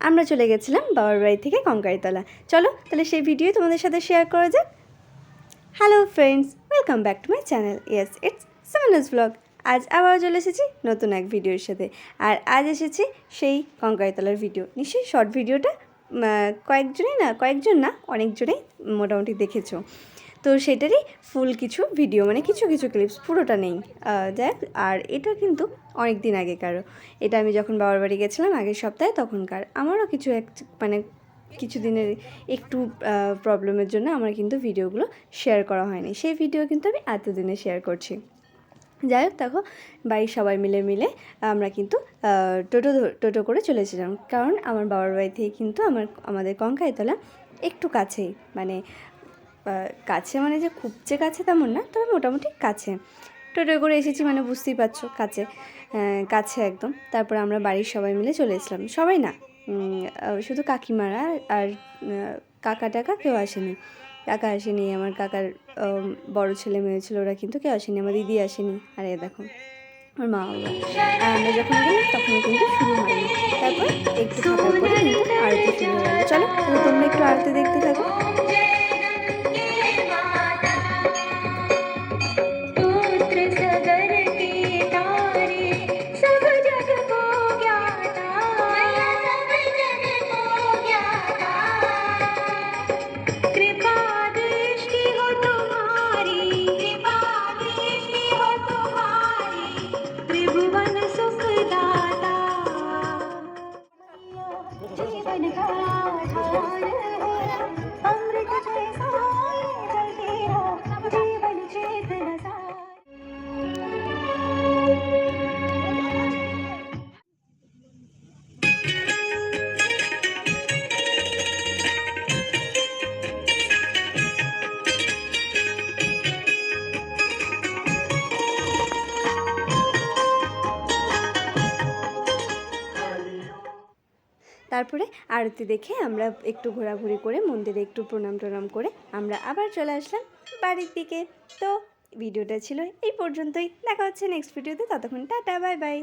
আমরা চলে গেছিলাম বাবার বাড়ি থেকে কঙ্কালীতলা। চলো তাহলে সেই ভিডিও তোমাদের সাথে শেয়ার করা যাক। Hello friends, welcome back to my channel. Yes, it's সামানাস ব্লগ। আজ আবার চলে এসেছি নতুন এক ভিডিওর সাথে। আর আজ এসেছি সেই কঙ্কালীতলার ভিডিও। নিশ্চয়ই শর্ট ভিডিওটা কয়েকজন না অনেকজনেই মোটামুটি দেখেছো। তো সেটারই ফুল কিছু ভিডিও, মানে কিছু কিছু ক্লিপস, পুরোটা নেই। দেখ, আর এটা কিন্তু অনেক দিন আগেকারও। এটা আমি যখন বাবার বাড়ি গেছিলাম আগের সপ্তাহে, তখনকার। আমারও মানে কিছু দিনের একটু প্রবলেমের জন্য আমার কিন্তু ভিডিওগুলো শেয়ার করা হয়নি। সেই ভিডিও কিন্তু আমি এতদিনে শেয়ার করছি। যাই হোক, দেখো বাড়ির সবাই মিলে আমরা কিন্তু টোটো করে চলেছিলাম, কারণ আমার বাবার বাড়ি থেকে কিন্তু আমাদের কঙ্কালীতলা একটু কাছেই, মানে কাছে মানে যে খুব যে কাছে তেমন না, তবে মোটামুটি কাছে। টোটো করে এসেছি মানে বুঝতেই পারছো, কাছে একদম। তারপর আমরা বাড়ির সবাই মিলে চলে এসলাম। সবাই না, শুধু কাকিমারা আর কাকা টাকা কেউ আসেনি। কাকা আসেনি, আমার কাকার বড় ছেলে মেয়ে ছিল, ওরা কিন্তু কেউ আসেনি। আমার দিদি আসেনি। আর এ দেখো আমার মা বাবা। আর আমরা যখন গেলাম তখন কিন্তু শুরু হয়নি। তারপর একটু থাকার পরে কিন্তু আরতি শুরু হয়ে গেল। চলো তাহলে তোমরা একটু আরতি দেখতে থাকো। তারপরে আরতি দেখে আমরা একটু ঘোরাঘুরি করে মন্দিরে একটু প্রণাম টনাম করে আমরা আবার চলে আসলাম বাড়ির দিকে। তো ভিডিওটা ছিল এই পর্যন্তই। দেখা হচ্ছে নেক্সট ভিডিওতে। ততক্ষণ টাটা, বাই বাই।